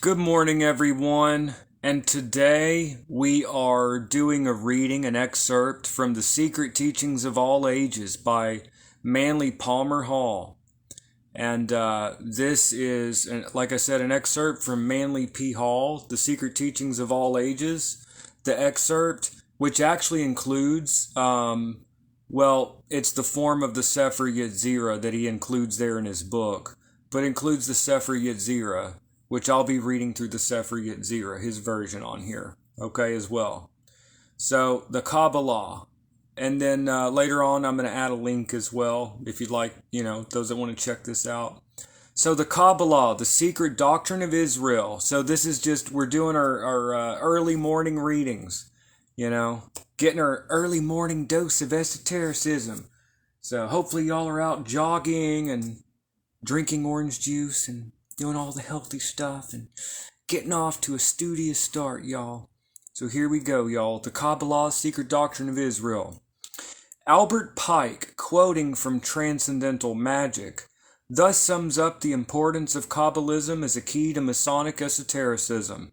Good morning, everyone. And today we are doing a reading, an excerpt from The Secret Teachings of All Ages by Manly Palmer Hall. And this is, like I said, an excerpt from Manly P. Hall, The Secret Teachings of All Ages. The excerpt, which actually includes, it's the form of the Sefer Yetzirah that he includes there in his book, but includes the Sefer Yetzirah, which I'll be reading through the Sefer Yetzirah, his version on here, okay, as well. So, the Qabalah. And then later on, I'm going to add a link as well, if you'd like, those that want to check this out. So, the Qabalah, the secret doctrine of Israel. So, this is just, we're doing our early morning readings, getting our early morning dose of esotericism. So, hopefully y'all are out jogging and drinking orange juice and doing all the healthy stuff and getting off to a studious start, y'all. So here we go, y'all. The Qabalah, Secret Doctrine of Israel. Albert Pike, quoting from Transcendental Magic, thus sums up the importance of Kabbalism as a key to Masonic esotericism.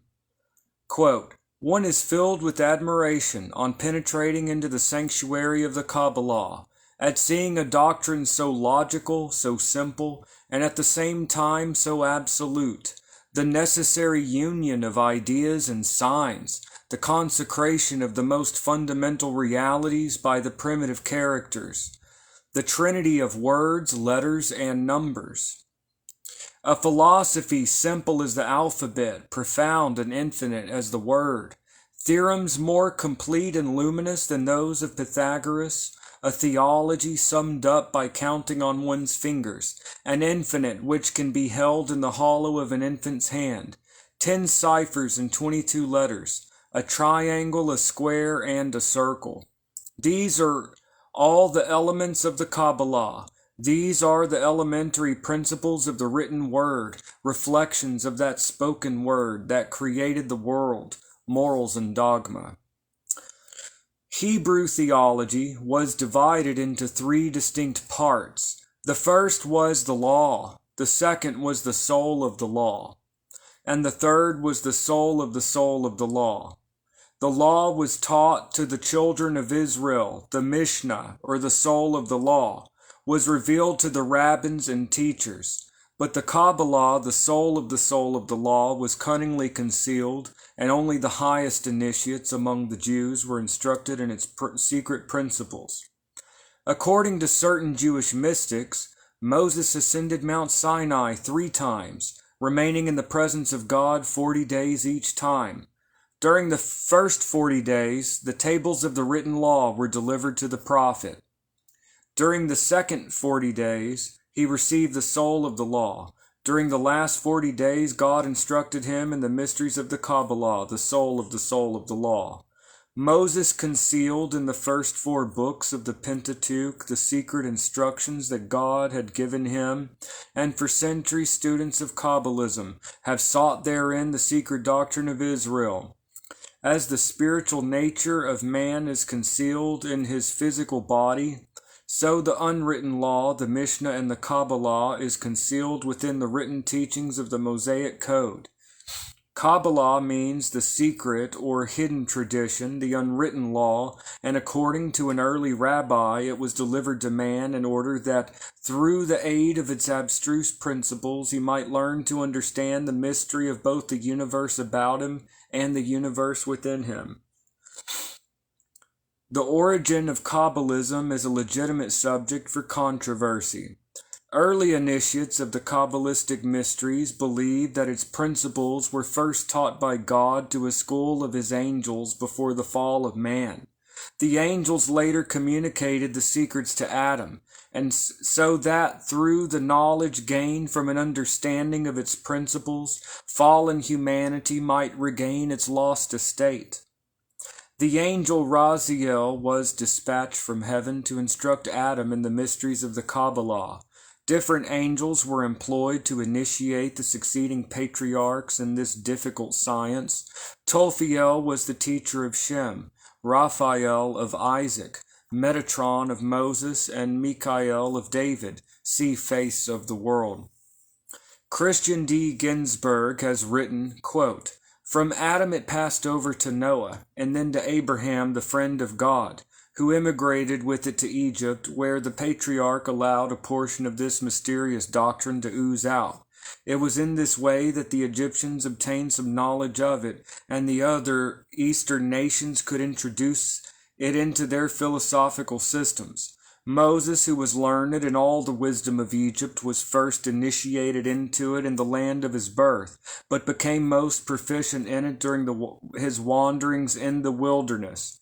Quote, one is filled with admiration on penetrating into the sanctuary of the Qabalah, at seeing a doctrine so logical, so simple, and at the same time so absolute, the necessary union of ideas and signs, the consecration of the most fundamental realities by the primitive characters, the trinity of words, letters, and numbers. A philosophy simple as the alphabet, profound and infinite as the word, theorems more complete and luminous than those of Pythagoras, a theology summed up by counting on one's fingers, an infinite which can be held in the hollow of an infant's hand, 10 ciphers and 22 letters, a triangle, a square, and a circle. These are all the elements of the Qabalah. These are the elementary principles of the written word, reflections of that spoken word that created the world, morals and dogma. Hebrew theology was divided into 3 distinct parts. The first was the law, the second was the soul of the law, and the third was the soul of the law. The law was taught to the children of Israel. The Mishnah, or the soul of the law, was revealed to the rabbins and teachers. But the Qabalah, the soul of the law, was cunningly concealed, and only the highest initiates among the Jews were instructed in its secret principles. According to certain Jewish mystics, Moses ascended Mount Sinai 3 times, remaining in the presence of God 40 days each time. During the first 40 days, the tables of the written law were delivered to the prophet. During the second 40 days, he received the soul of the law. During the last 40 days, God instructed him in the mysteries of the Qabalah, the soul of the law. Moses concealed in the first 4 books of the Pentateuch the secret instructions that God had given him, and for centuries students of Kabbalism have sought therein the secret doctrine of Israel. As the spiritual nature of man is concealed in his physical body, so the unwritten law, the Mishnah and the Qabalah, is concealed within the written teachings of the Mosaic Code. Qabalah means the secret or hidden tradition, the unwritten law, and according to an early rabbi, it was delivered to man in order that through the aid of its abstruse principles he might learn to understand the mystery of both the universe about him and the universe within him. The origin of Kabbalism is a legitimate subject for controversy. Early initiates of the Kabbalistic mysteries believed that its principles were first taught by God to a school of his angels before the fall of man. The angels later communicated the secrets to Adam, and so that through the knowledge gained from an understanding of its principles, fallen humanity might regain its lost estate. The angel Raziel was dispatched from heaven to instruct Adam in the mysteries of the Qabalah. Different angels were employed to initiate the succeeding patriarchs in this difficult science. Tophiel was the teacher of Shem, Raphael of Isaac, Metatron of Moses, and Michael of David. See Face of the World. Christian D. Ginsburg has written, quote, "From Adam it passed over to Noah, and then to Abraham, the friend of God, who immigrated with it to Egypt, where the patriarch allowed a portion of this mysterious doctrine to ooze out. It was in this way that the Egyptians obtained some knowledge of it, and the other Eastern nations could introduce it into their philosophical systems. Moses, who was learned in all the wisdom of Egypt, was first initiated into it in the land of his birth, but became most proficient in it during his wanderings in the wilderness,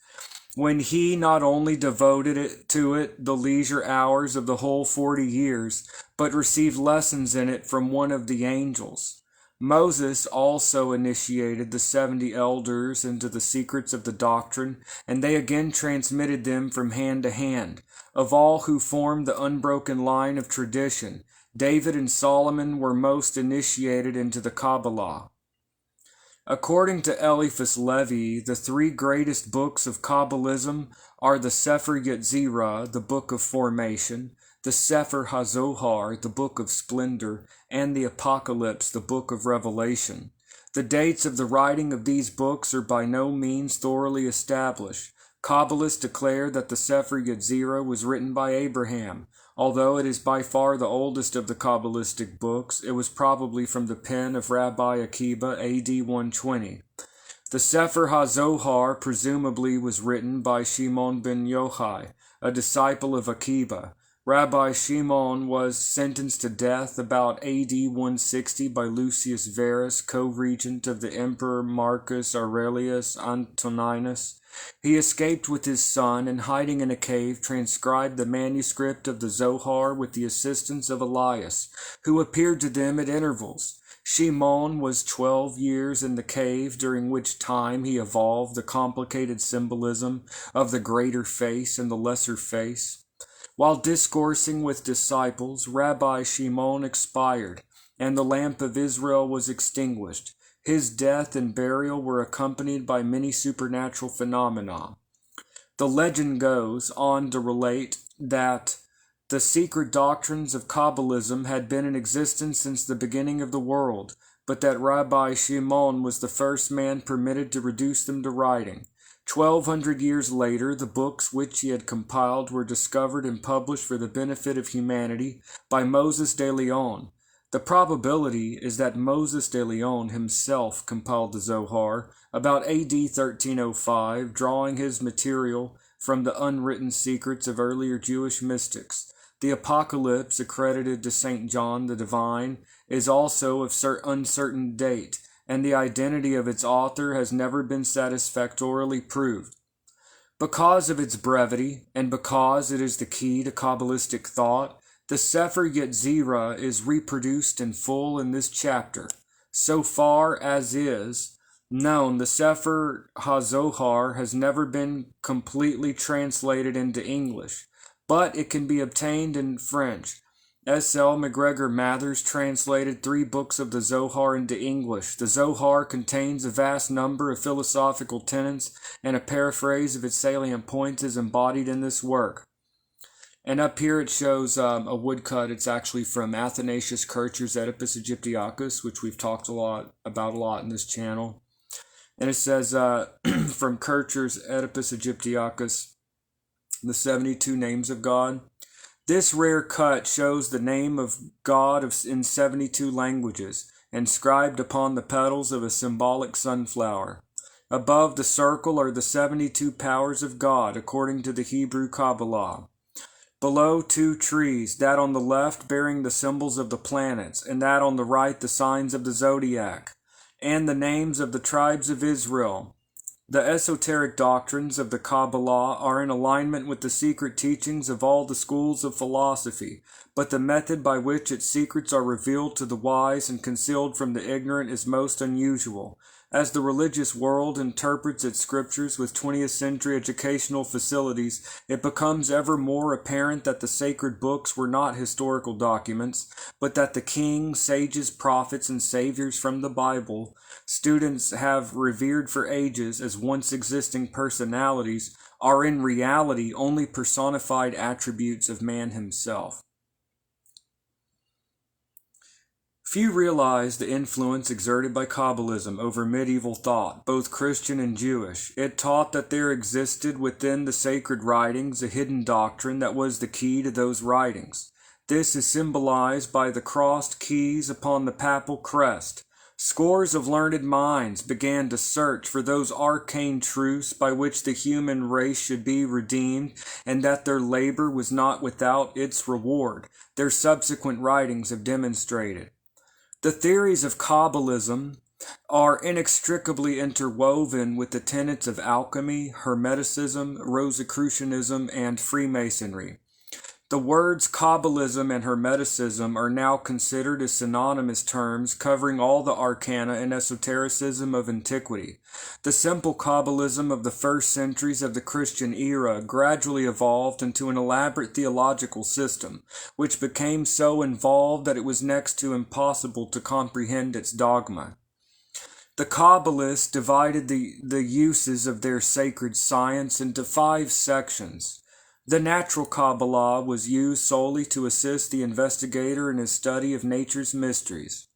when he not only devoted to it the leisure hours of the whole 40 years, but received lessons in it from one of the angels. Moses also initiated the 70 elders into the secrets of the doctrine, and they again transmitted them from hand to hand. Of all who formed the unbroken line of tradition, David and Solomon were most initiated into the Qabalah. According to Eliphas Levi, the three greatest books of Kabbalism are the Sefer Yetzirah, the Book of Formation, the Sefer HaZohar, the Book of Splendor, and the Apocalypse, the Book of Revelation. The dates of the writing of these books are by no means thoroughly established. Kabbalists declare that the Sefer Yetzirah was written by Abraham. Although it is by far the oldest of the Kabbalistic books, it was probably from the pen of Rabbi Akiba, AD 120. The Sefer HaZohar presumably was written by Shimon ben Yochai, a disciple of Akiba. Rabbi Shimon was sentenced to death about AD 160 by Lucius Verus, co-regent of the Emperor Marcus Aurelius Antoninus. He escaped with his son and, hiding in a cave, transcribed the manuscript of the Zohar with the assistance of Elias, who appeared to them at intervals. Shimon was 12 years in the cave, during which time he evolved the complicated symbolism of the greater face and the lesser face. While discoursing with disciples, Rabbi Shimon expired, and the lamp of Israel was extinguished. His death and burial were accompanied by many supernatural phenomena. The legend goes on to relate that the secret doctrines of Kabbalism had been in existence since the beginning of the world, but that Rabbi Shimon was the first man permitted to reduce them to writing. 1,200 years later, the books which he had compiled were discovered and published for the benefit of humanity by Moses de Leon. The probability is that Moses de Leon himself compiled the Zohar about AD 1305, drawing his material from the unwritten secrets of earlier Jewish mystics. The Apocalypse, accredited to St. John the Divine, is also of uncertain date, and the identity of its author has never been satisfactorily proved. Because of its brevity, and because it is the key to Kabbalistic thought, the Sefer Yetzirah is reproduced in full in this chapter. So far as is known, the Sefer HaZohar has never been completely translated into English, but it can be obtained in French. S.L. McGregor Mathers translated 3 books of the Zohar into English. The Zohar contains a vast number of philosophical tenets, and a paraphrase of its salient points is embodied in this work. And up here it shows a woodcut. It's actually from Athanasius Kircher's Oedipus Aegyptiacus, which we've talked about a lot in this channel. And it says from Kircher's Oedipus Aegyptiacus, the 72 names of God. This rare cut shows the name of God in 72 languages, inscribed upon the petals of a symbolic sunflower. Above the circle are the 72 powers of God, according to the Hebrew Qabalah. Below 2 trees, that on the left bearing the symbols of the planets, and that on the right the signs of the zodiac, and the names of the tribes of Israel. The esoteric doctrines of the Qabalah are in alignment with the secret teachings of all the schools of philosophy, but the method by which its secrets are revealed to the wise and concealed from the ignorant is most unusual. As the religious world interprets its scriptures with 20th century educational facilities, it becomes ever more apparent that the sacred books were not historical documents, but that the kings, sages, prophets, and saviors from the Bible students have revered for ages as once existing personalities are in reality only personified attributes of man himself. Few realize the influence exerted by Kabbalism over medieval thought, both Christian and Jewish. It taught that there existed within the sacred writings a hidden doctrine that was the key to those writings. This is symbolized by the crossed keys upon the papal crest. Scores of learned minds began to search for those arcane truths by which the human race should be redeemed, and that their labor was not without its reward. Their subsequent writings have demonstrated. The theories of Kabbalism are inextricably interwoven with the tenets of alchemy, Hermeticism, Rosicrucianism, and Freemasonry. The words Kabbalism and Hermeticism are now considered as synonymous terms covering all the arcana and esotericism of antiquity. The simple Kabbalism of the first centuries of the Christian era gradually evolved into an elaborate theological system, which became so involved that it was next to impossible to comprehend its dogma. The Kabbalists divided the uses of their sacred science into 5 sections. The natural Qabalah was used solely to assist the investigator in his study of nature's mysteries.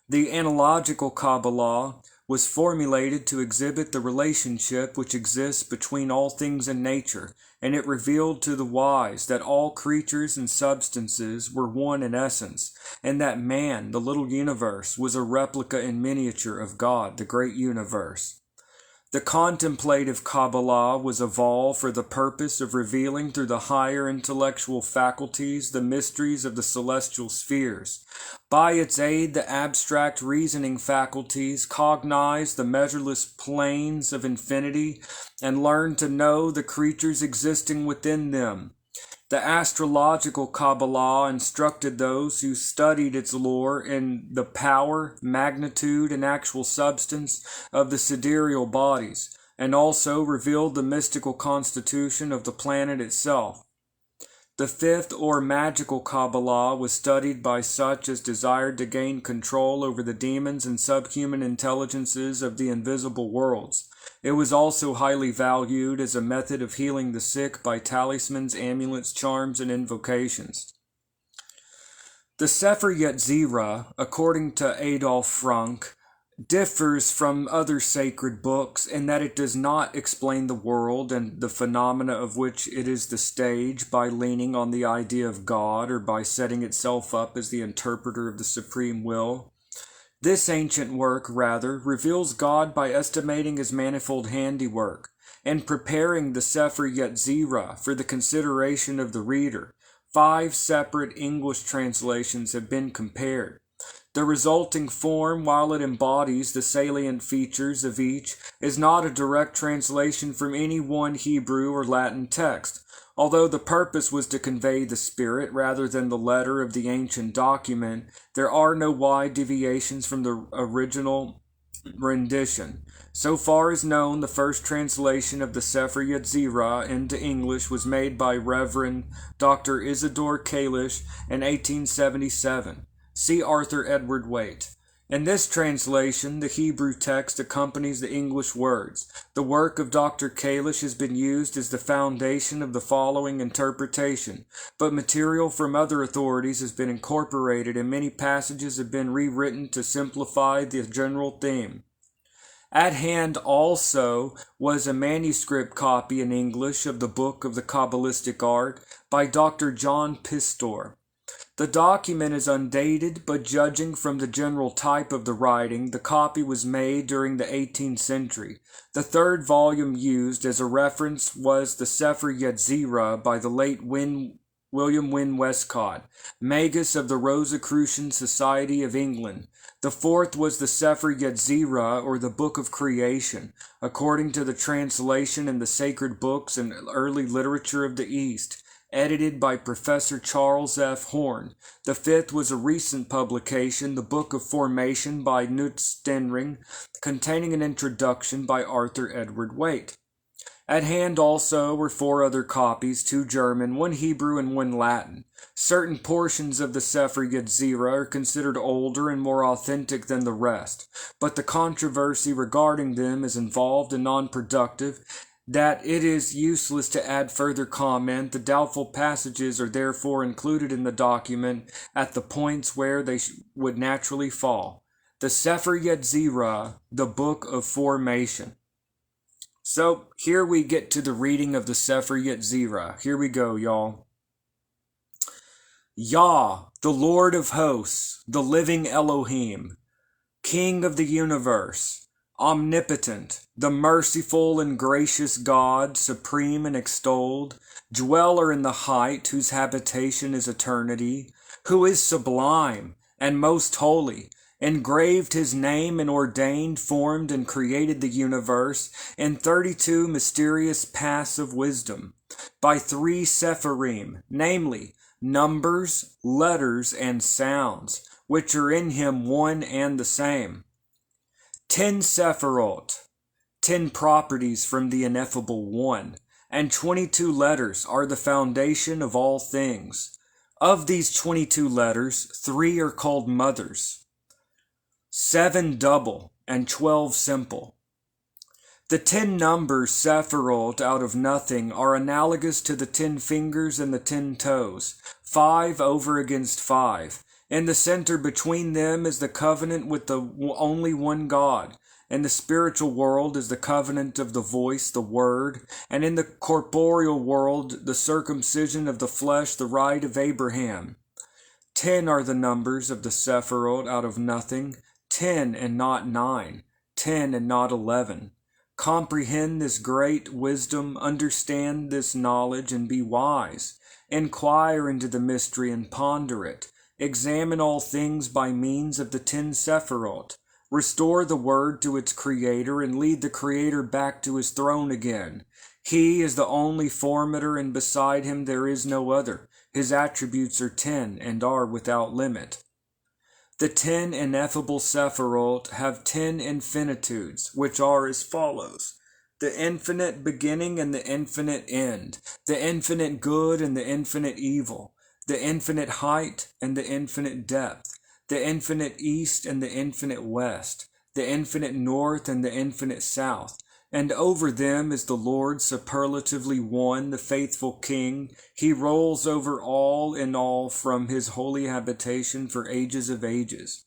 The analogical Qabalah was formulated to exhibit the relationship which exists between all things in nature, and it revealed to the wise that all creatures and substances were one in essence, and that man, the little universe, was a replica in miniature of God, the great universe. The contemplative Qabalah was evolved for the purpose of revealing through the higher intellectual faculties the mysteries of the celestial spheres. By its aid, the abstract reasoning faculties cognize the measureless planes of infinity and learn to know the creatures existing within them. The astrological Qabalah instructed those who studied its lore in the power, magnitude, and actual substance of the sidereal bodies, and also revealed the mystical constitution of the planet itself. The 5th or magical Qabalah was studied by such as desired to gain control over the demons and subhuman intelligences of the invisible worlds. It was also highly valued as a method of healing the sick by talismans, amulets, charms, and invocations. The Sefer Yetzirah, according to Adolf Frank, differs from other sacred books in that it does not explain the world and the phenomena of which it is the stage by leaning on the idea of God or by setting itself up as the interpreter of the supreme will. This ancient work, rather, reveals God by estimating his manifold handiwork and preparing the Sefer Yetzirah for the consideration of the reader. 5 separate English translations have been compared. The resulting form, while it embodies the salient features of each, is not a direct translation from any one Hebrew or Latin text. Although the purpose was to convey the spirit rather than the letter of the ancient document, there are no wide deviations from the original rendition. So far as known, the first translation of the Sefer Yetzirah into English was made by Reverend Dr. Isidore Kalish in 1877. See Arthur Edward Waite. In this translation, the Hebrew text accompanies the English words. The work of Dr. Kalish has been used as the foundation of the following interpretation, but material from other authorities has been incorporated and many passages have been rewritten to simplify the general theme. At hand also was a manuscript copy in English of the Book of the Kabbalistic Art by Dr. John Pistor. The document is undated, but judging from the general type of the writing, the copy was made during the 18th century. The 3rd volume used as a reference was the Sefer Yetzirah by the late William Wynne Westcott, Magus of the Rosicrucian Society of England. The 4th was the Sefer Yetzirah, or the Book of Creation, according to the translation in the sacred books and early literature of the East, edited by Professor Charles F. Horn. The 5th was a recent publication, the Book of Formation by Knut Stenring, containing an introduction by Arthur Edward Waite. At hand also were 4 other copies, 2 German, 1 Hebrew, and 1 Latin. Certain portions of the Sefer Yetzirah are considered older and more authentic than the rest, but the controversy regarding them is involved and non-productive, that it is useless to add further comment. The doubtful passages are therefore included in the document at the points where they would naturally fall. The Sefer Yetzirah, the Book of Formation. So here we get to the reading of the Sefer Yetzirah. Here we go, y'all. Yah, the Lord of hosts, the living Elohim, King of the universe, omnipotent, the merciful and gracious God, supreme and extolled, dweller in the height, whose habitation is eternity, who is sublime and most holy, engraved his name and ordained, formed, and created the universe in 32 mysterious paths of wisdom, by 3 Sephirim, namely, numbers, letters, and sounds, which are in him one and the same. 10 Sephirot, 10 properties from the ineffable One, and 22 letters are the foundation of all things. Of these 22 letters, 3 are called mothers, 7 double, and 12 simple. The 10 numbers Sephirot out of nothing are analogous to the 10 fingers and the 10 toes, 5 over against 5. In the center between them is the covenant with the only one God. In the spiritual world is the covenant of the voice, the word, and in the corporeal world the circumcision of the flesh, the right of Abraham. 10 are the numbers of the Sephirot out of nothing, 10 and not 9, 10 and not 11. Comprehend this great wisdom, understand this knowledge, and be wise. Inquire into the mystery and ponder it. Examine all things by means of the 10 Sephirot. Restore the word to its creator and lead the creator back to his throne again. He is the only formator, and beside him there is no other. His attributes are 10 and are without limit. The 10 ineffable Sephirot have 10 infinitudes, which are as follows: the infinite beginning and the infinite end, the infinite good and the infinite evil, the infinite height and the infinite depth, the infinite east and the infinite west, the infinite north and the infinite south. And over them is the Lord superlatively one, the faithful King. He rolls over all in all from his holy habitation for ages of ages.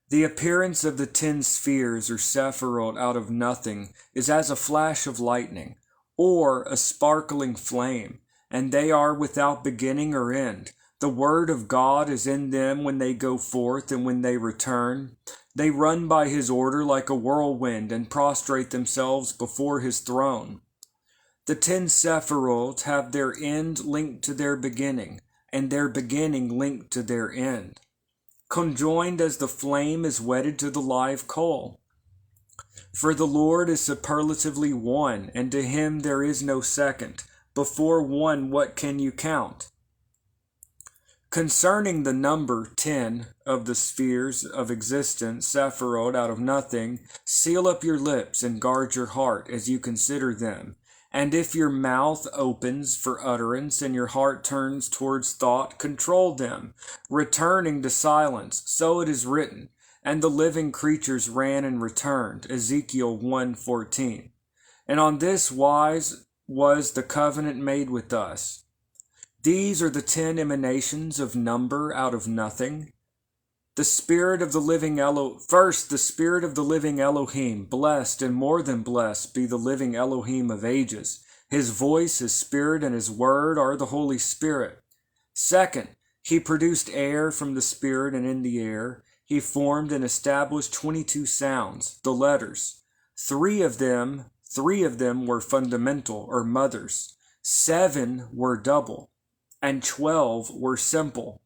The appearance of the 10 spheres or Sephirot out of nothing is as a flash of lightning, or a sparkling flame, and they are without beginning or end. The word of God is in them when they go forth and when they return. They run by his order like a whirlwind and prostrate themselves before his throne. The 10 Sephirot have their end linked to their beginning, and their beginning linked to their end, conjoined as the flame is wedded to the live coal. For the Lord is superlatively one, and to him there is no second. Before one, what can you count? Concerning the number 10 of the spheres of existence, Sephirot out of nothing, seal up your lips and guard your heart as you consider them. And if your mouth opens for utterance and your heart turns towards thought, control them, returning to silence. So it is written, and the living creatures ran and returned, Ezekiel 1:14. And on this wise was the covenant made with us. These are the 10 emanations of number out of nothing. The Spirit of the living First, the Spirit of the living Elohim, blessed and more than blessed be the living Elohim of ages. His voice, his spirit, and his word are the Holy Spirit. Second, he produced air from the Spirit, and in the air he formed and established 22 sounds, the letters. Three of them were fundamental, or mothers. 7 were double, and 12 were simple.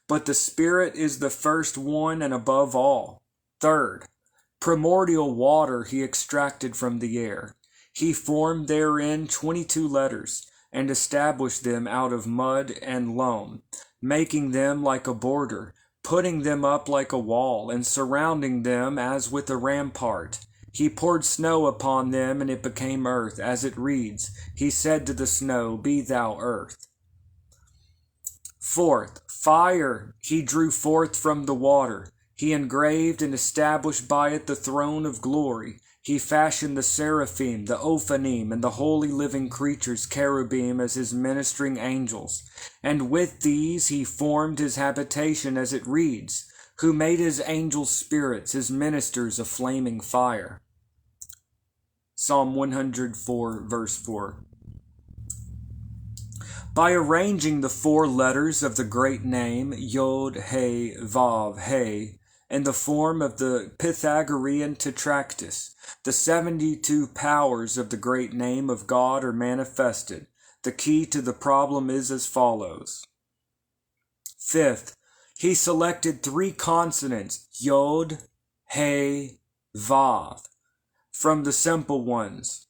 But the Spirit is the first one and above all. Third, primordial water he extracted from the air. He formed therein 22 letters, and established them out of mud and loam, making them like a border, putting them up like a wall, and surrounding them as with a rampart. He poured snow upon them, and it became earth, as it reads, he said to the snow, Be thou earth. Fourth, fire he drew forth from the water. He engraved and established by it the throne of glory. He fashioned the seraphim, the ophanim, and the holy living creatures, cherubim, as his ministering angels. And with these he formed his habitation, as it reads, who made his angels spirits, his ministers a flaming fire. Psalm 104, verse 4. By arranging the 4 letters of the great name, Yod, He, Vav, He, in the form of the Pythagorean tetractys, the 72 powers of the great name of God are manifested. The key to the problem is as follows. Fifth, he selected 3 consonants, Yod, He, Vav, from the simple ones,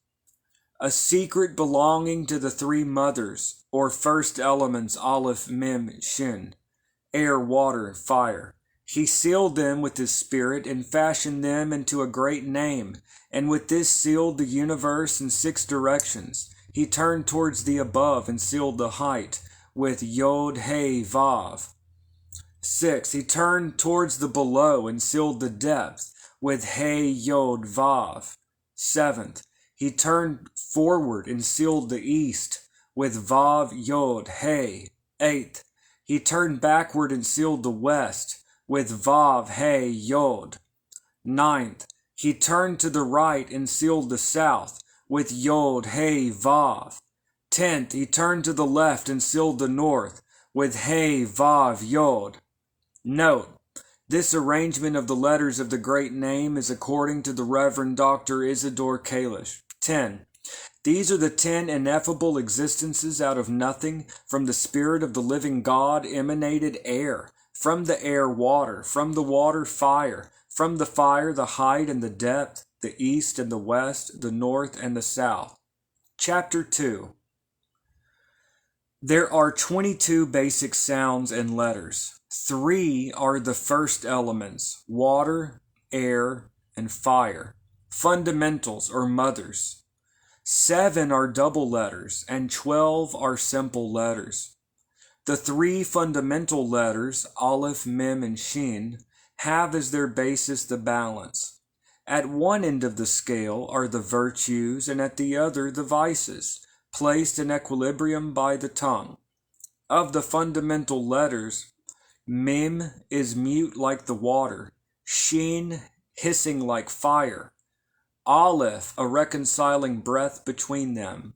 a secret belonging to the 3 mothers, or first elements, Aleph, Mem, Shin, air, water, fire. He sealed them with his spirit and fashioned them into a great name, and with this sealed the universe in 6 directions. He turned towards the above and sealed the height with Yod, He, Vav. 6. He turned towards the below and sealed the depth with He, Yod, Vav. 7th. He turned forward and sealed the east with Vav, Yod, He. 8th. He turned backward and sealed the west with Vav, He, Yod. 9th. He turned to the right and sealed the south with Yod, He, Vav. 10th. He turned to the left and sealed the north with He, Vav, Yod. Note, this arrangement of the letters of the great name is according to the Reverend Dr. Isidore Kalish. 10. These are the 10 ineffable existences out of nothing, from the Spirit of the living God emanated air, from the air water, from the water fire, from the fire the height and the depth, the east and the west, the north and the south. Chapter 2. There are 22 basic sounds and letters. 3 are the first elements, water, air, and fire, fundamentals or mothers. 7 are double letters, and 12 are simple letters. The 3 fundamental letters, Aleph, Mem, and Shin, have as their basis the balance. At one end of the scale are the virtues, and at the other the vices, placed in equilibrium by the tongue. Of the fundamental letters, Mem is mute like the water, Shin hissing like fire, Aleph a reconciling breath between them.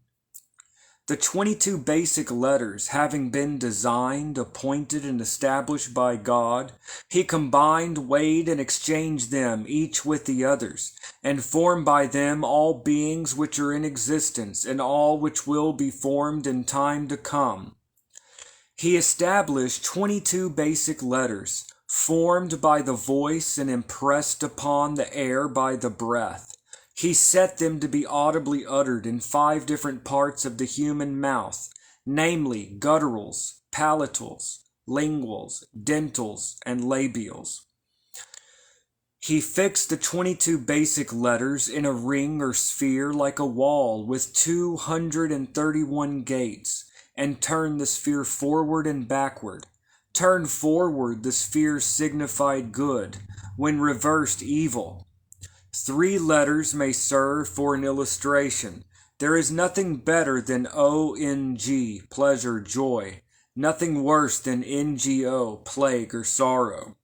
The 22 basic letters having been designed, appointed, and established by God, he combined, weighed, and exchanged them each with the others, and formed by them all beings which are in existence, and all which will be formed in time to come. He established 22 basic letters, formed by the voice and impressed upon the air by the breath. He set them to be audibly uttered in 5 different parts of the human mouth, namely gutturals, palatals, linguals, dentals, and labials. He fixed the 22 basic letters in a ring or sphere like a wall with 231 gates, and turned the sphere forward and backward. Turned forward, the sphere signified good, when reversed evil. 3 letters may serve for an illustration. There is nothing better than O-N-G, pleasure, joy. Nothing worse than N-G-O, plague or sorrow.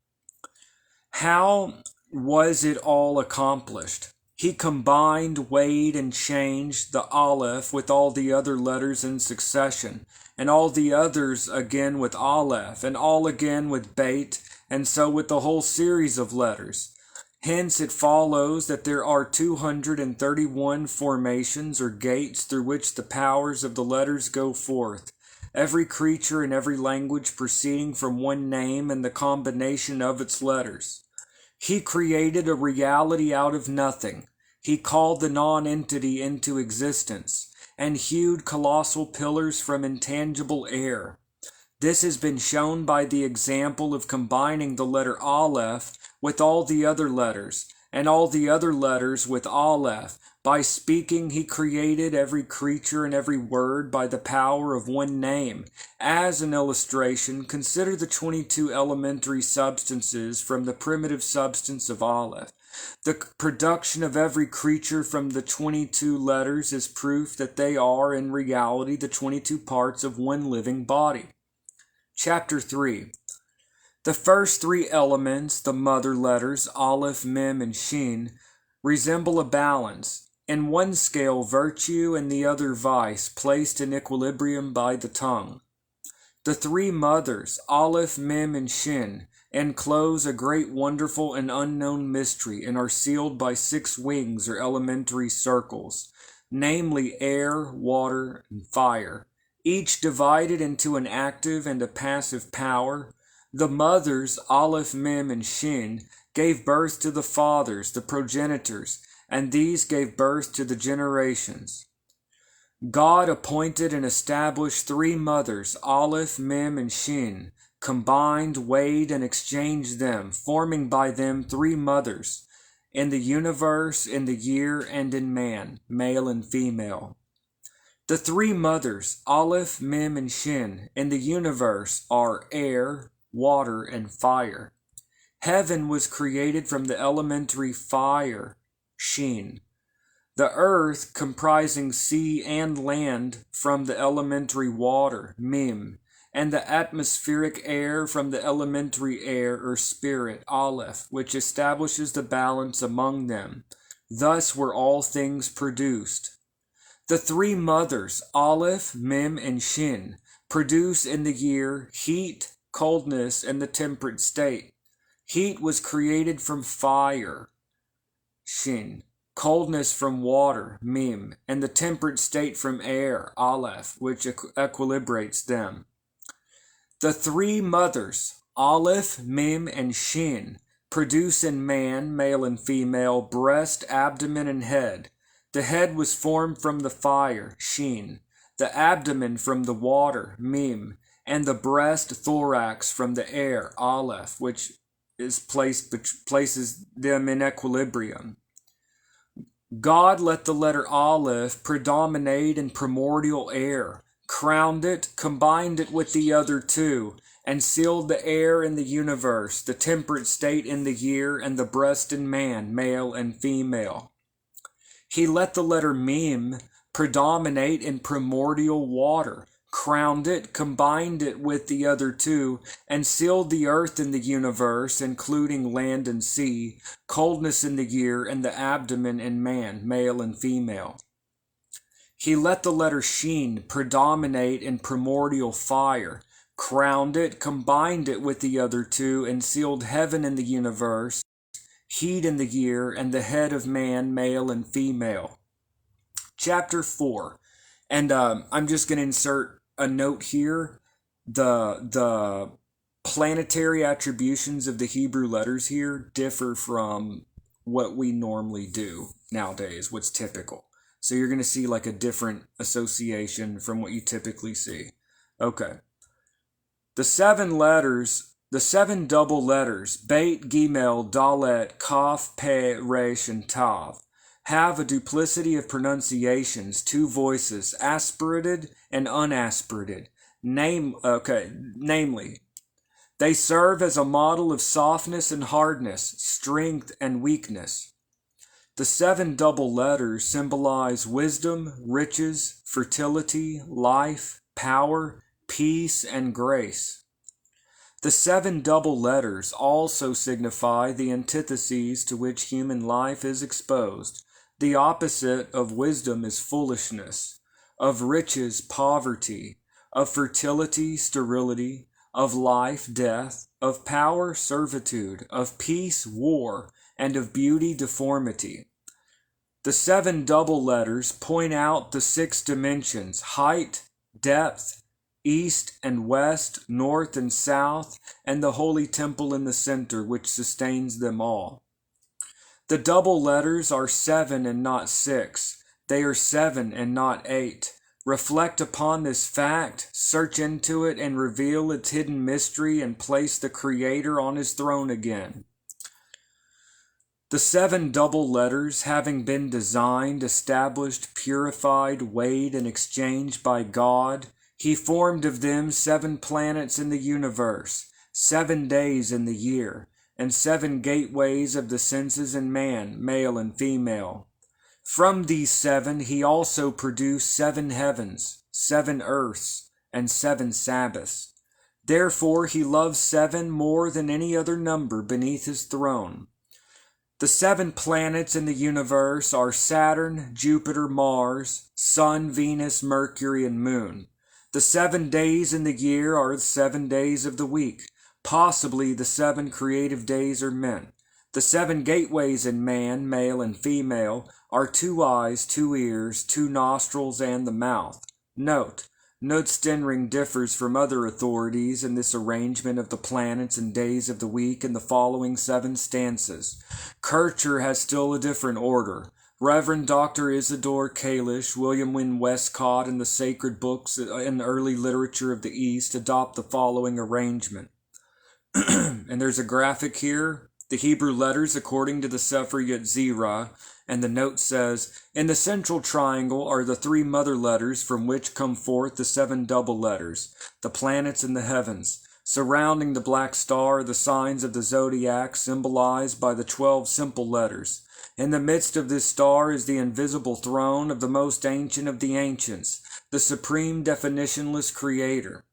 How was it all accomplished? He combined, weighed, and changed the Aleph with all the other letters in succession, and all the others again with Aleph, and all again with Beit, and so with the whole series of letters. Hence it follows that there are 231 formations or gates through which the powers of the letters go forth, every creature in every language proceeding from one name and the combination of its letters. He created a reality out of nothing. He called the non-entity into existence, and hewed colossal pillars from intangible air. This has been shown by the example of combining the letter Aleph with all the other letters, and all the other letters with Aleph. By speaking, he created every creature and every word by the power of one name. As an illustration, consider the 22 elementary substances from the primitive substance of Aleph. The production of every creature from the 22 letters is proof that they are in reality the 22 parts of one living body. Chapter 3. The first three elements, the mother letters, Aleph, Mem, and Shin, resemble a balance. In one scale, virtue, and the other vice, placed in equilibrium by the tongue. The three mothers, Aleph, Mem, and Shin, enclose a great wonderful and unknown mystery and are sealed by 6 wings or elementary circles, namely air, water, and fire, each divided into an active and a passive power. The mothers, Aleph, Mem, and Shin, gave birth to the fathers, the progenitors, and these gave birth to the generations. God appointed and established 3 mothers, Aleph, Mem, and Shin, combined, weighed, and exchanged them, forming by them 3 mothers, in the universe, in the year, and in man, male and female. The 3 mothers, Aleph, Mem, and Shin, in the universe are air, water, and fire. Heaven was created from the elementary fire, Shin. The earth, comprising sea and land, from the elementary water, Mem, and the atmospheric air from the elementary air or spirit, Aleph, which establishes the balance among them. Thus were all things produced. The 3 mothers, Aleph, Mem, and Shin, produce in the year heat, coldness, and the temperate state. Heat was created from fire, Shin. Coldness from water, Mem, and the temperate state from air, Aleph, which equilibrates them. The 3 mothers, Aleph, Mem, and Shin, produce in man, male and female, breast, abdomen, and head. The head was formed from the fire, Shin, the abdomen from the water, Mem, and the breast, thorax, from the air, Aleph, which places them in equilibrium. God let the letter Aleph predominate in primordial air, crowned it, combined it with the other 2, and sealed the air in the universe, the temperate state in the year, and the breast in man, male and female. He let the letter Mem predominate in primordial water, crowned it, combined it with the other 2, and sealed the earth in the universe, including land and sea, coldness in the year, and the abdomen in man, male and female. He let the letter Shin predominate in primordial fire, crowned it, combined it with the other 2, and sealed heaven in the universe, heat in the year, and the head of man, male and female. Chapter 4. And I'm just going to insert a note here. The planetary attributions of the Hebrew letters here differ from what we normally do nowadays, what's typical. So you're going to see like a different association from what you typically see. Okay. The 7 double letters, Beit, Gimel, Dalet, Kaf, Pe, Resh, and Tav, have a duplicity of pronunciations, 2 voices, aspirated and unaspirated. Namely, they serve as a model of softness and hardness, strength and weakness. The 7 double letters symbolize wisdom, riches, fertility, life, power, peace, and grace. The 7 double letters also signify the antitheses to which human life is exposed. The opposite of wisdom is foolishness, of riches, poverty, of fertility, sterility, of life, death, of power, servitude, of peace, war, and of beauty, deformity. The 7 double letters point out the 6 dimensions, height, depth, east and west, north and south, and the holy temple in the center, which sustains them all. The double letters are 7 and not 6. They are 7 and not 8. Reflect upon this fact, search into it, and reveal its hidden mystery, and place the Creator on his throne again. The 7 double letters, having been designed, established, purified, weighed, and exchanged by God, he formed of them 7 planets in the universe, 7 days in the year, and 7 gateways of the senses in man, male and female. From these 7 he also produced 7 heavens, 7 earths, and 7 Sabbaths. Therefore he loves 7 more than any other number beneath his throne. The 7 planets in the universe are Saturn, Jupiter, Mars, Sun, Venus, Mercury, and Moon. The 7 days in the year are the 7 days of the week. Possibly the 7 creative days are meant. The 7 gateways in man, male and female, are 2 eyes, 2 ears, 2 nostrils, and the mouth. Note, Knut differs from other authorities in this arrangement of the planets and days of the week in the following 7 stanzas. Kircher has still a different order. Reverend Dr. Isidore Kalish, William Wynne Westcott, and the sacred books and early literature of the East adopt the following arrangement. And there's a graphic here. The Hebrew letters according to the Sefer Yetzirah, and the note says, in the central triangle are the 3 mother letters from which come forth the 7 double letters, the planets in the heavens. Surrounding the black star are the signs of the zodiac symbolized by the 12 simple letters. In the midst of this star is the invisible throne of the most ancient of the ancients, the supreme definitionless creator.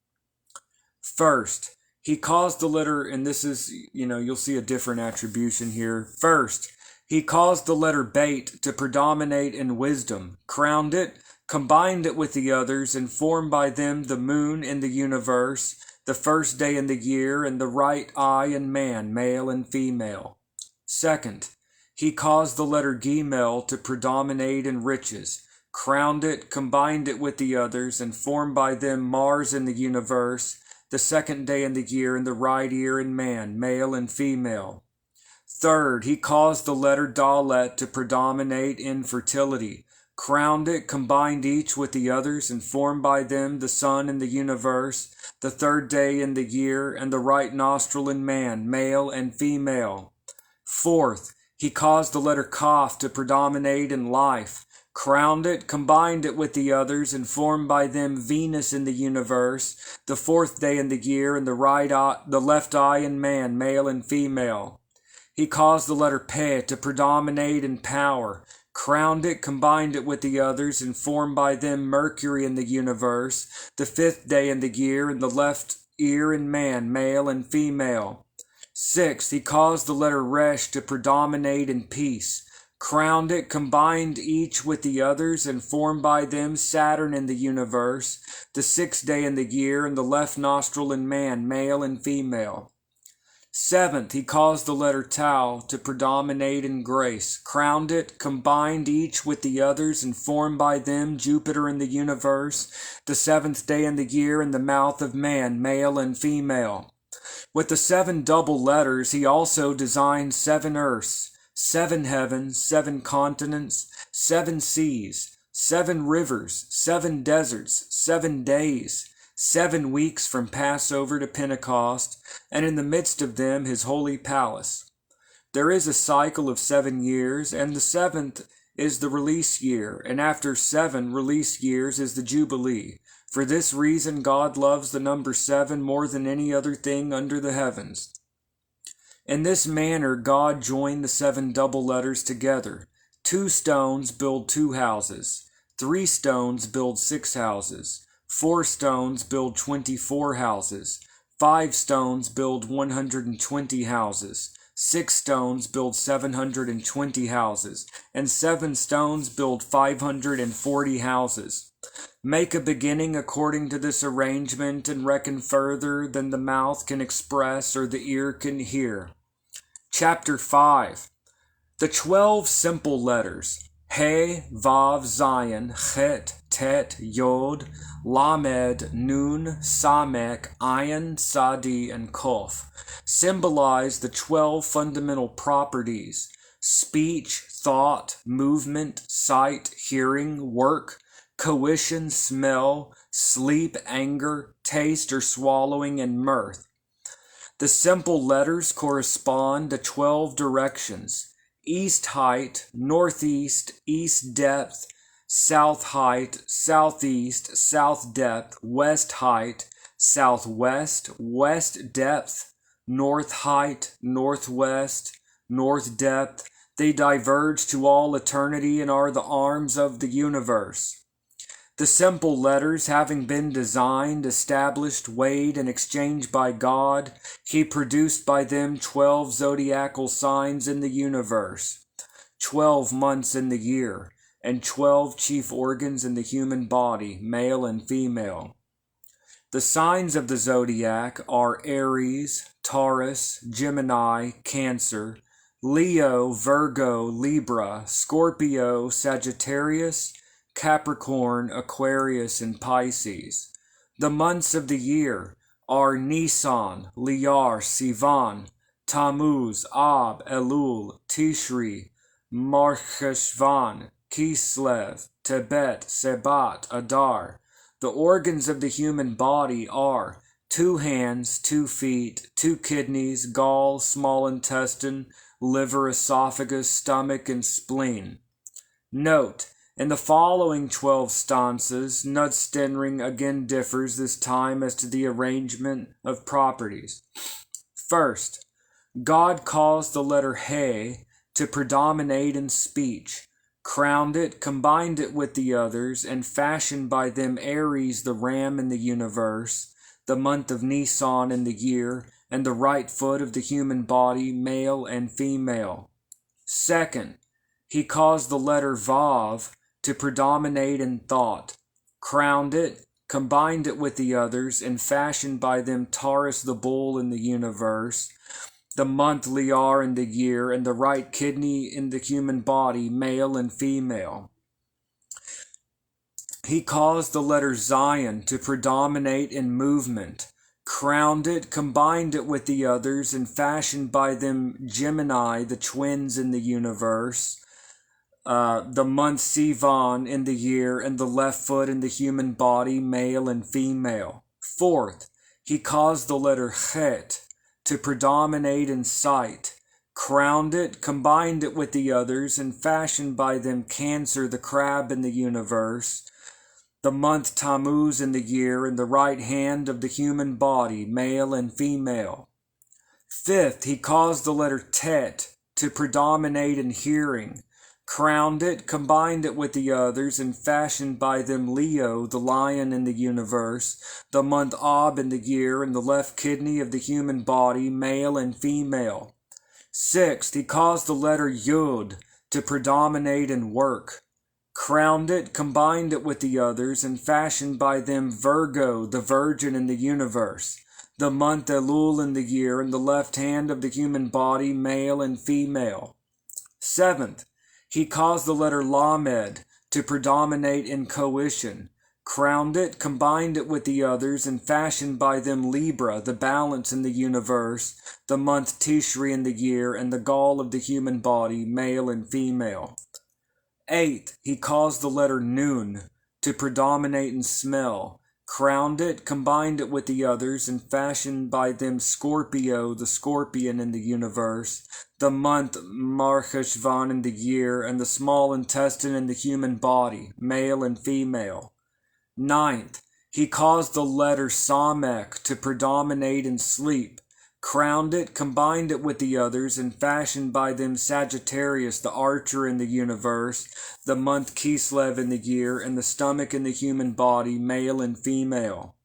First, he caused the letter, and this is, you'll see a different attribution here. First, he caused the letter Beit to predominate in wisdom, crowned it, combined it with the others, and formed by them the moon in the universe, the first day in the year, and the right eye in man, male and female. Second, he caused the letter Gimel to predominate in riches, crowned it, combined it with the others, and formed by them Mars in the universe, the second day in the year, and the right ear in man, male and female. Third, he caused the letter Dalet to predominate in fertility, crowned it, combined each with the others, and formed by them the sun in the universe, the third day in the year, and the right nostril in man, male and female. Fourth, he caused the letter Kaf to predominate in life, crowned it, combined it with the others, and formed by them Venus in the universe, the fourth day in the year, and the left eye in man, male and female. He caused the letter Pe to predominate in power, crowned it, combined it with the others, and formed by them Mercury in the universe, the fifth day in the year, and the left ear in man, male and female. Sixth, he caused the letter Resh to predominate in peace, crowned it, combined each with the others, and formed by them Saturn in the universe, the sixth day in the year, and the left nostril in man, male and female. Seventh, he caused the letter Tau to predominate in grace, crowned it, combined each with the others, and formed by them Jupiter in the universe, the seventh day in the year, and the mouth of man, male and female. With the 7 double letters, he also designed 7 earths, 7 heavens, 7 continents, 7 seas, 7 rivers, 7 deserts, 7 days, 7 weeks from Passover to Pentecost, and in the midst of them his holy palace. There is a cycle of 7 years, and the 7th is the release year, and after 7 release years is the Jubilee. For this reason God loves the number 7 more than any other thing under the heavens. In this manner God joined the 7 double letters together. 2 stones build 2 houses, 3 stones build 6 houses, 4 stones build 24 houses, 5 stones build 120 houses, 6 stones build 720 houses, and 7 stones build 540 houses. Make a beginning according to this arrangement, and reckon further than the mouth can express or the ear can hear. Chapter 5. The 12 simple letters, He, Vav, Zayin, Chet, Tet, Yod, Lamed, Nun, Samek, Ayin, Sadi, and Kof, symbolize the 12 fundamental properties: speech, thought, movement, sight, hearing, work, coition, smell, sleep, anger, taste or swallowing, and mirth. The simple letters correspond to 12 directions: east height, northeast, east depth, south height, southeast, south depth, west height, southwest, west depth, north height, northwest, north depth. They diverge to all eternity and are the arms of the universe. The simple letters having been designed, established, weighed, and exchanged by God, He produced by them 12 zodiacal signs in the universe, 12 months in the year, and 12 chief organs in the human body, male and female. The signs of the zodiac are Aries, Taurus, Gemini, Cancer, Leo, Virgo, Libra, Scorpio, Sagittarius, Capricorn, Aquarius, and Pisces. The months of the year are Nisan, Iyar, Sivan, Tammuz, Ab, Elul, Tishri, Marcheshvan, Kislev, Tebet, Sebat, Adar. The organs of the human body are 2 hands, 2 feet, 2 kidneys, gall, small intestine, liver, esophagus, stomach, and spleen. Note, in the following 12 stanzas, Nutstenring again differs this time as to the arrangement of properties. First, God caused the letter He to predominate in speech, crowned it, combined it with the others, and fashioned by them Aries, the ram in the universe, the month of Nisan in the year, and the right foot of the human body, male and female. Second, He caused the letter Vav to predominate in thought, crowned it, combined it with the others, and fashioned by them Taurus the bull in the universe, the month Iyar in the year, and the right kidney in the human body, male and female. He caused the letter Zion to predominate in movement, crowned it, combined it with the others, and fashioned by them Gemini, the twins in the universe, the month Sivan in the year, and the left foot in the human body, male and female. Fourth, He caused the letter Chet to predominate in sight, crowned it, combined it with the others, and fashioned by them Cancer, the crab in the universe, the month Tammuz in the year, and the right hand of the human body, male and female. Fifth, He caused the letter Tet to predominate in hearing, crowned it, combined it with the others, and fashioned by them Leo, the lion in the universe, the month Ab in the year, and the left kidney of the human body, male and female. Sixth, He caused the letter Yud to predominate in work, crowned it, combined it with the others, and fashioned by them Virgo, the virgin in the universe, the month Elul in the year, and the left hand of the human body, male and female. Seventh, He caused the letter Lamed to predominate in coition, crowned it, combined it with the others, and fashioned by them Libra, the balance in the universe, the month Tishri in the year, and the gall of the human body, male and female. Eighth, He caused the letter Nun to predominate in smell, crowned it, combined it with the others, and fashioned by them Scorpio, the scorpion in the universe, the month Marcheshvan in the year, and the small intestine in the human body, male and female. Ninth, He caused the letter Samek to predominate in sleep, crowned it, combined it with the others, and fashioned by them Sagittarius, the archer in the universe, the month Kislev in the year, and the stomach in the human body, male and female.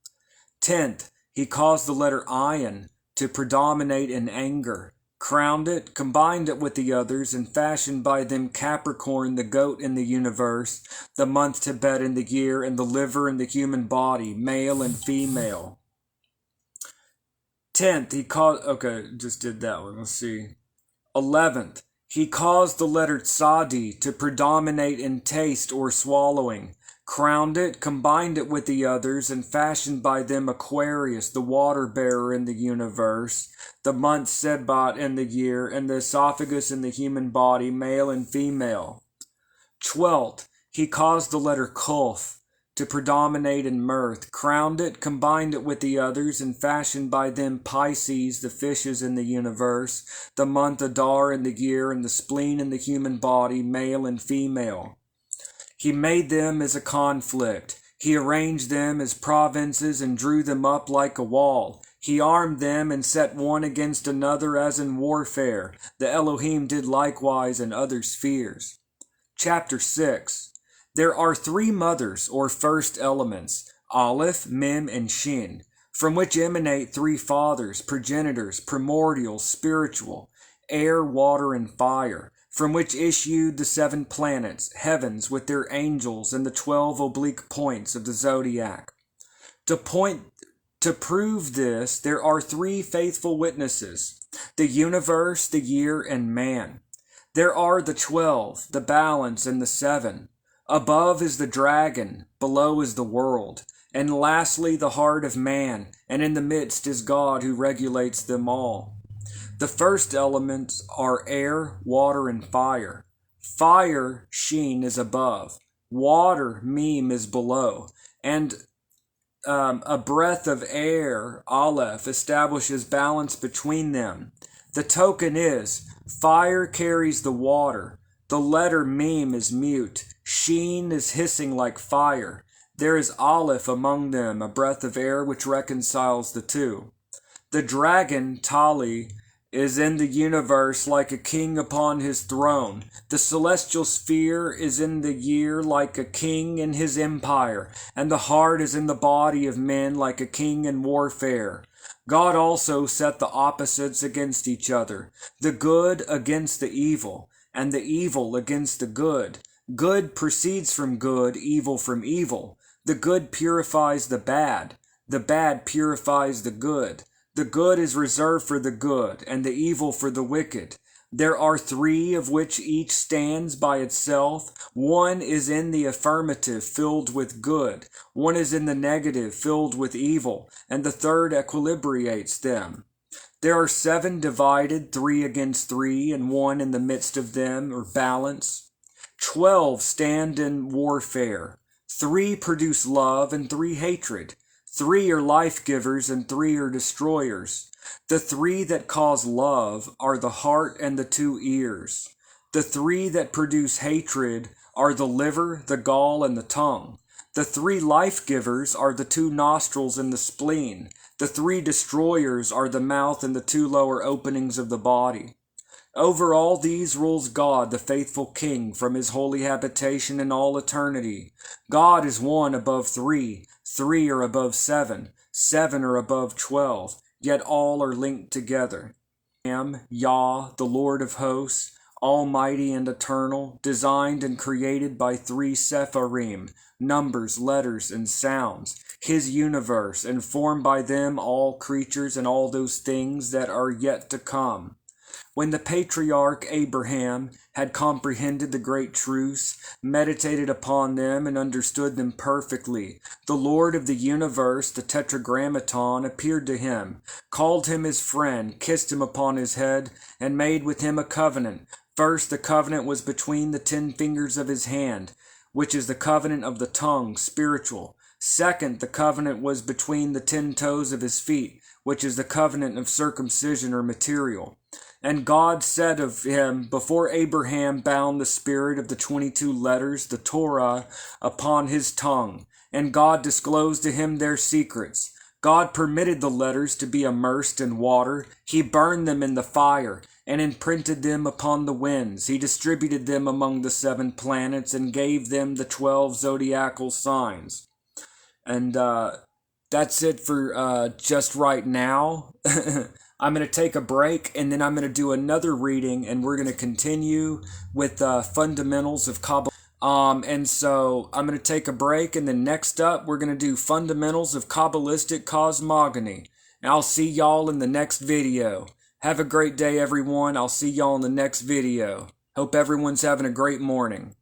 10th, He caused the letter Ayin to predominate in anger, crowned it, combined it with the others, and fashioned by them Capricorn, the goat in the universe, the month Tebet in the year, and the liver in the human body, male and female. 10th, He caused, just did that one, let's see. 11th, He caused the letter Tzadi to predominate in taste or swallowing, crowned it, combined it with the others, and fashioned by them Aquarius, the water bearer in the universe, the month Sebat in the year, and the esophagus in the human body, male and female. 12th, He caused the letter Kof to predominate in mirth, crowned it, combined it with the others, and fashioned by them Pisces, the fishes in the universe, the month Adar in the year, and the spleen in the human body, male and female. He made them as a conflict. He arranged them as provinces and drew them up like a wall. He armed them and set one against another as in warfare. The Elohim did likewise in other spheres. Chapter 6. There are three mothers or first elements, Aleph, Mem, and Shin, from which emanate three fathers, progenitors, primordial, spiritual, air, water, and fire, from which issued the 7 planets, heavens with their angels, and the 12 oblique points of the zodiac. To prove this, there are 3 faithful witnesses, the universe, the year, and man. There are the 12, the balance, and the 7. Above is the dragon, below is the world, and lastly the heart of man, and in the midst is God who regulates them all. The first elements are air, water, and fire. Fire, Shin, is above. Water, Mem, is below. And a breath of air, Aleph, establishes balance between them. The token is, fire carries the water. The letter Mem is mute. Shin is hissing like fire. There is Aleph among them, a breath of air which reconciles the two. The dragon, Tali, is in the universe like a king upon his throne. The celestial sphere is in the year like a king in his empire, and the heart is in the body of men like a king in warfare. God also set the opposites against each other, the good against the evil, and the evil against the good. Good proceeds from good, evil from evil. The good purifies the bad purifies the good. The good is reserved for the good, and the evil for the wicked. There are 3 of which each stands by itself. One is in the affirmative, filled with good. One is in the negative, filled with evil, and the third equilibrates them. There are 7 divided, 3 against 3, and 1 in the midst of them, or balance. 12 stand in warfare. 3 produce love, and 3 hatred. 3 are life-givers, and 3 are destroyers. The 3 that cause love are the heart and the 2 ears. The 3 that produce hatred are the liver, the gall, and the tongue. The 3 life-givers are the 2 nostrils and the spleen. The 3 destroyers are the mouth and the 2 lower openings of the body. Over all these rules God, the faithful King, from his holy habitation in all eternity. God is one above 3. 3 are above 7. 7 are above 12. Yet all are linked together. I am Yah, the Lord of hosts, almighty and eternal, designed and created by 3 Sepharim, numbers, letters, and sounds. His universe, and formed by them all creatures and all those things that are yet to come. When the patriarch Abraham had comprehended the great truths, meditated upon them, and understood them perfectly, the Lord of the universe, the Tetragrammaton, appeared to him, called him his friend, kissed him upon his head, and made with him a covenant. First, the covenant was between the 10 fingers of his hand, which is the covenant of the tongue, spiritual. Second, the covenant was between the 10 toes of his feet, which is the covenant of circumcision or material. And God said of him, before Abraham bound the spirit of the 22 letters, the Torah, upon his tongue, and God disclosed to him their secrets. God permitted the letters to be immersed in water. He burned them in the fire, and imprinted them upon the winds. He distributed them among the 7 planets, and gave them the 12 zodiacal signs. And that's it for just right now. I'm going to take a break, and then I'm going to do another reading, and we're going to continue with fundamentals of Qabalah. And so I'm going to take a break, and then next up, we're going to do fundamentals of Kabbalistic cosmogony. And I'll see y'all in the next video. Have a great day, everyone. I'll see y'all in the next video. Hope everyone's having a great morning.